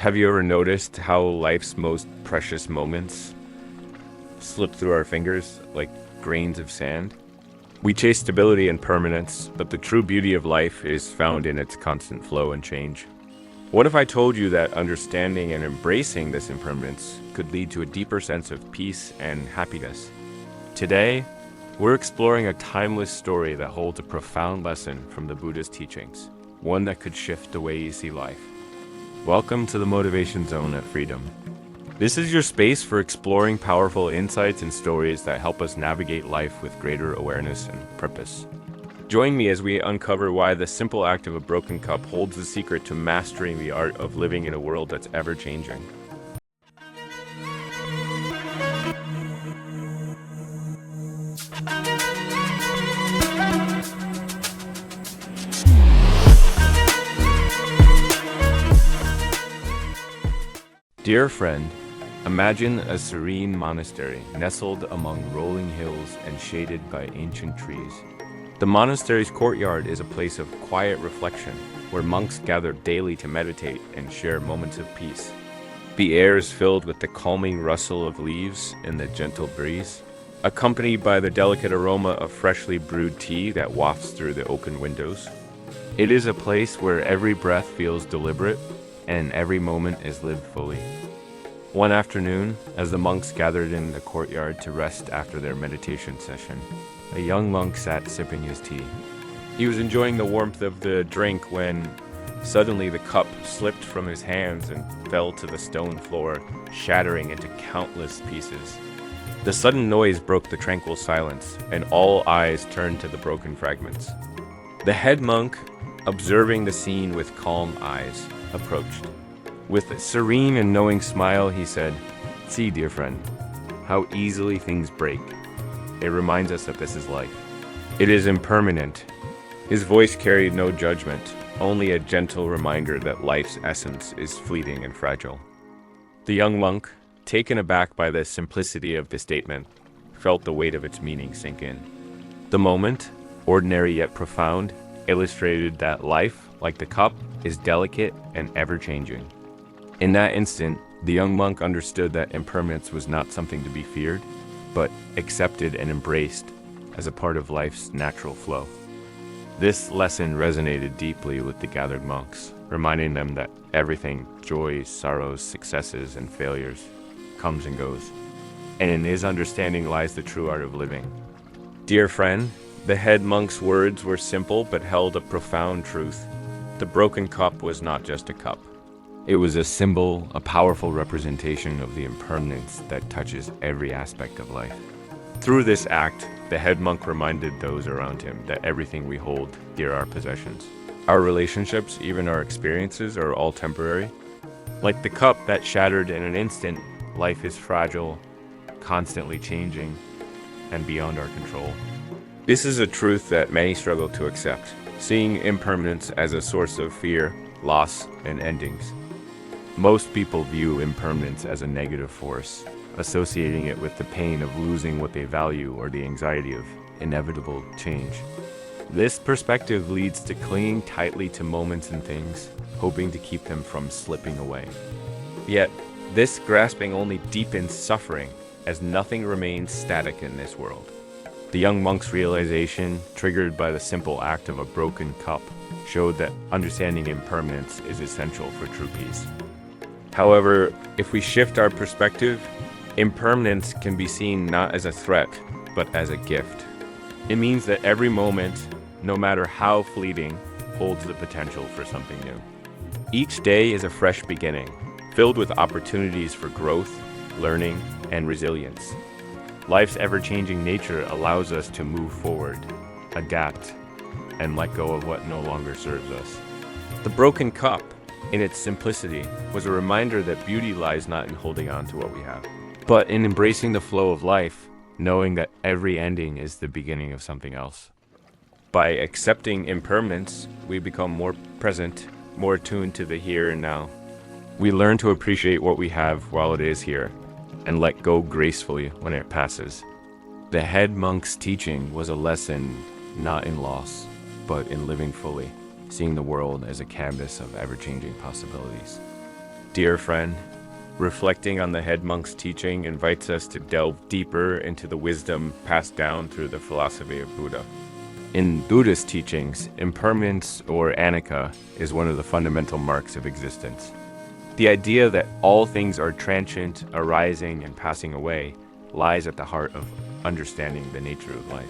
Have you ever noticed how life's most precious moments slip through our fingers like grains of sand? We chase stability and permanence, but the true beauty of life is found in its constant flow and change. What if I told you that understanding and embracing this impermanence could lead to a deeper sense of peace and happiness? Today, we're exploring a timeless story that holds a profound lesson from the Buddha's teachings, one that could shift the way you see life. Welcome to the Motivation Zone at Freedom. This is your space for exploring powerful insights and stories that help us navigate life with greater awareness and purpose. Join me as we uncover why the simple act of a broken cup holds the secret to mastering the art of living in a world that's ever-changing. Dear friend, imagine a serene monastery nestled among rolling hills and shaded by ancient trees. The monastery's courtyard is a place of quiet reflection where monks gather daily to meditate and share moments of peace. The air is filled with the calming rustle of leaves and the gentle breeze, accompanied by the delicate aroma of freshly brewed tea that wafts through the open windows. It is a place where every breath feels deliberate and every moment is lived fully. One afternoon, as the monks gathered in the courtyard to rest after their meditation session, a young monk sat sipping his tea. He was enjoying the warmth of the drink when suddenly the cup slipped from his hands and fell to the stone floor, shattering into countless pieces. The sudden noise broke the tranquil silence, and all eyes turned to the broken fragments. The head monk, observing the scene with calm eyes, approached. With a serene and knowing smile, he said, "See, dear friend, how easily things break. It reminds us that this is life. It is impermanent." His voice carried no judgment, only a gentle reminder that life's essence is fleeting and fragile. The young monk, taken aback by the simplicity of the statement, felt the weight of its meaning sink in. The moment, ordinary yet profound, illustrated that life, like the cup, is delicate and ever-changing. In that instant, the young monk understood that impermanence was not something to be feared, but accepted and embraced as a part of life's natural flow. This lesson resonated deeply with the gathered monks, reminding them that everything, joys, sorrows, successes, and failures, comes and goes. And in his understanding lies the true art of living. Dear friend, the head monk's words were simple but held a profound truth. The broken cup was not just a cup. It was a symbol, a powerful representation of the impermanence that touches every aspect of life. Through this act, the head monk reminded those around him that everything we hold dear are possessions. Our relationships, even our experiences, are all temporary. Like the cup that shattered in an instant, life is fragile, constantly changing, and beyond our control. This is a truth that many struggle to accept, seeing impermanence as a source of fear, loss, and endings. Most people view impermanence as a negative force, associating it with the pain of losing what they value or the anxiety of inevitable change. This perspective leads to clinging tightly to moments and things, hoping to keep them from slipping away. Yet, this grasping only deepens suffering, as nothing remains static in this world. The young monk's realization, triggered by the simple act of a broken cup, showed that understanding impermanence is essential for true peace. However, if we shift our perspective, impermanence can be seen not as a threat, but as a gift. It means that every moment, no matter how fleeting, holds the potential for something new. Each day is a fresh beginning, filled with opportunities for growth, learning, and resilience. Life's ever-changing nature allows us to move forward, adapt, and let go of what no longer serves us. The broken cup, in its simplicity, was a reminder that beauty lies not in holding on to what we have, but in embracing the flow of life, knowing that every ending is the beginning of something else. By accepting impermanence, we become more present, more attuned to the here and now. We learn to appreciate what we have while it is here, and let go gracefully when it passes. The head monk's teaching was a lesson not in loss, but in living fully, seeing the world as a canvas of ever-changing possibilities. Dear friend, reflecting on the head monk's teaching invites us to delve deeper into the wisdom passed down through the philosophy of Buddha. In Buddhist teachings, impermanence or anicca is one of the fundamental marks of existence. The idea that all things are transient, arising, and passing away lies at the heart of understanding the nature of life.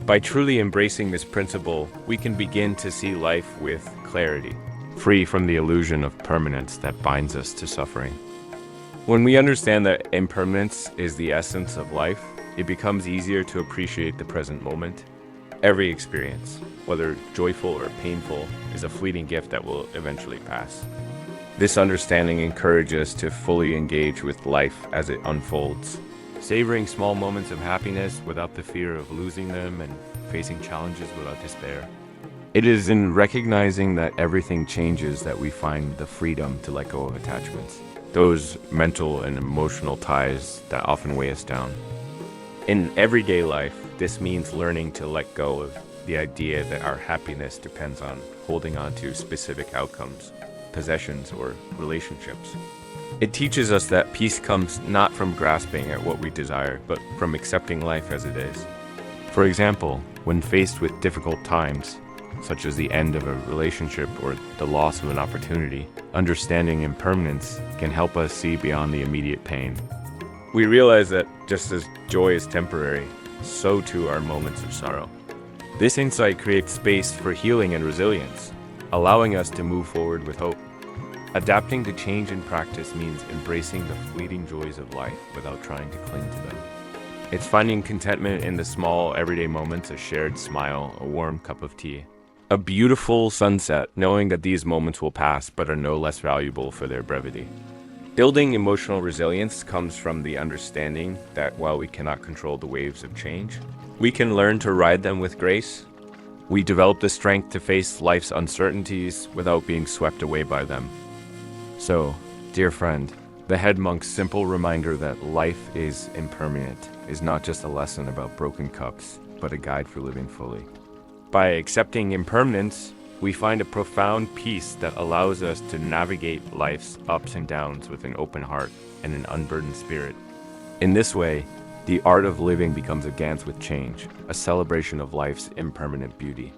By truly embracing this principle, we can begin to see life with clarity, free from the illusion of permanence that binds us to suffering. When we understand that impermanence is the essence of life, it becomes easier to appreciate the present moment. Every experience, whether joyful or painful, is a fleeting gift that will eventually pass. This understanding encourages us to fully engage with life as it unfolds, savoring small moments of happiness without the fear of losing them and facing challenges without despair. It is in recognizing that everything changes that we find the freedom to let go of attachments, those mental and emotional ties that often weigh us down. In everyday life, this means learning to let go of the idea that our happiness depends on holding on to specific outcomes, possessions, or relationships. It teaches us that peace comes not from grasping at what we desire, but from accepting life as it is. For example, when faced with difficult times, such as the end of a relationship or the loss of an opportunity, understanding impermanence can help us see beyond the immediate pain. We realize that just as joy is temporary, so too are moments of sorrow. This insight creates space for healing and resilience, allowing us to move forward with hope. Adapting to change in practice means embracing the fleeting joys of life without trying to cling to them. It's finding contentment in the small, everyday moments, a shared smile, a warm cup of tea, a beautiful sunset, knowing that these moments will pass but are no less valuable for their brevity. Building emotional resilience comes from the understanding that while we cannot control the waves of change, we can learn to ride them with grace. We develop the strength to face life's uncertainties without being swept away by them. So, dear friend, the head monk's simple reminder that life is impermanent is not just a lesson about broken cups, but a guide for living fully. By accepting impermanence, we find a profound peace that allows us to navigate life's ups and downs with an open heart and an unburdened spirit. In this way, the art of living becomes a dance with change, a celebration of life's impermanent beauty.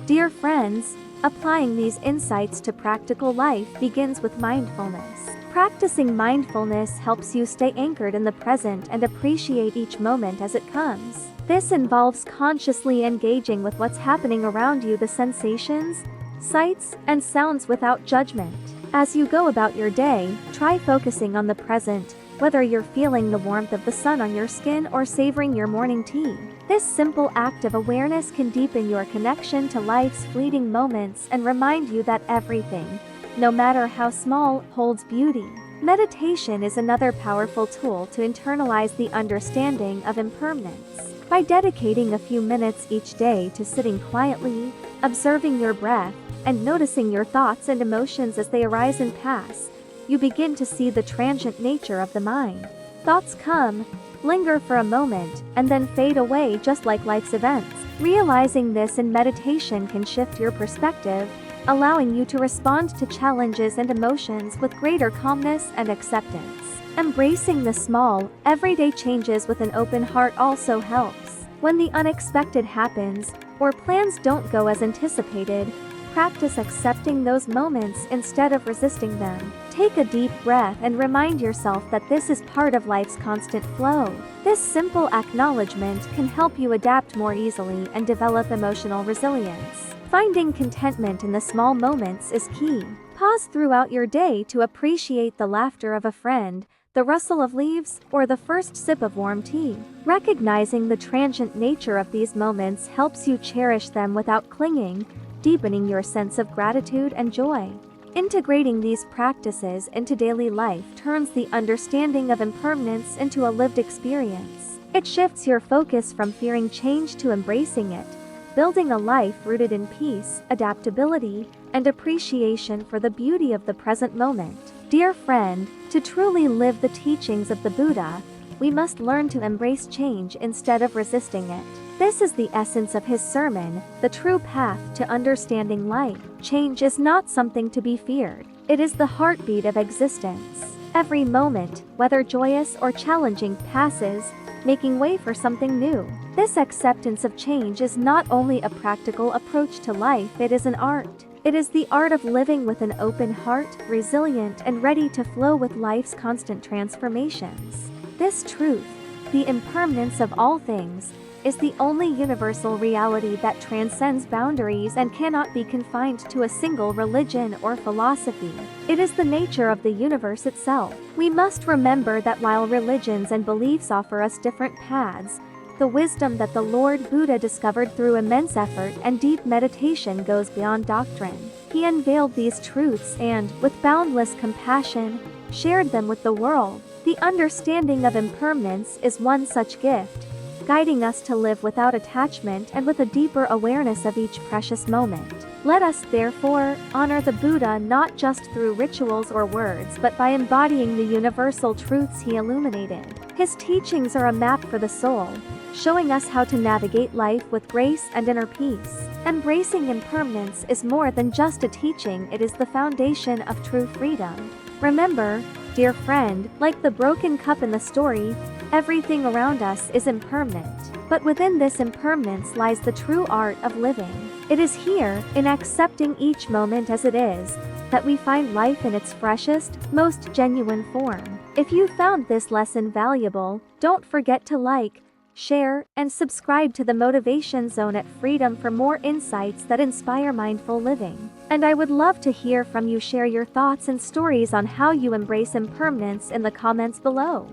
Dear friends, applying these insights to practical life begins with mindfulness. Practicing mindfulness helps you stay anchored in the present and appreciate each moment as it comes. This involves consciously engaging with what's happening around you, the sensations, sights, and sounds without judgment. As you go about your day, try focusing on the present, whether you're feeling the warmth of the sun on your skin or savoring your morning tea. This simple act of awareness can deepen your connection to life's fleeting moments and remind you that everything, no matter how small, holds beauty. Meditation is another powerful tool to internalize the understanding of impermanence. By dedicating a few minutes each day to sitting quietly, observing your breath, and noticing your thoughts and emotions as they arise and pass, you begin to see the transient nature of the mind. Thoughts come, linger for a moment, and then fade away just like life's events. Realizing this in meditation can shift your perspective, allowing you to respond to challenges and emotions with greater calmness and acceptance. Embracing the small, everyday changes with an open heart also helps. When the unexpected happens, or plans don't go as anticipated, practice accepting those moments instead of resisting them. Take a deep breath and remind yourself that this is part of life's constant flow. This simple acknowledgement can help you adapt more easily and develop emotional resilience. Finding contentment in the small moments is key. Pause throughout your day to appreciate the laughter of a friend, the rustle of leaves, or the first sip of warm tea. Recognizing the transient nature of these moments helps you cherish them without clinging, deepening your sense of gratitude and joy. Integrating these practices into daily life turns the understanding of impermanence into a lived experience. It shifts your focus from fearing change to embracing it, building a life rooted in peace, adaptability, and appreciation for the beauty of the present moment. Dear friend, to truly live the teachings of the Buddha, we must learn to embrace change instead of resisting it. This is the essence of his sermon, the true path to understanding life. Change is not something to be feared. It is the heartbeat of existence. Every moment, whether joyous or challenging, passes, making way for something new. This acceptance of change is not only a practical approach to life, it is an art. It is the art of living with an open heart, resilient and ready to flow with life's constant transformations. This truth, the impermanence of all things, is the only universal reality that transcends boundaries and cannot be confined to a single religion or philosophy. It is the nature of the universe itself. We must remember that while religions and beliefs offer us different paths, the wisdom that the Lord Buddha discovered through immense effort and deep meditation goes beyond doctrine. He unveiled these truths and, with boundless compassion, shared them with the world. The understanding of impermanence is one such gift, guiding us to live without attachment and with a deeper awareness of each precious moment. Let us, therefore, honor the Buddha not just through rituals or words but by embodying the universal truths he illuminated. His teachings are a map for the soul, showing us how to navigate life with grace and inner peace. Embracing impermanence is more than just a teaching, it is the foundation of true freedom. Remember, dear friend, like the broken cup in the story, everything around us is impermanent. But within this impermanence lies the true art of living. It is here, in accepting each moment as it is, that we find life in its freshest, most genuine form. If you found this lesson valuable, don't forget to like, share, and subscribe to the Motivation Zone at Freedom for more insights that inspire mindful living. And I would love to hear from you. Share your thoughts and stories on how you embrace impermanence in the comments below.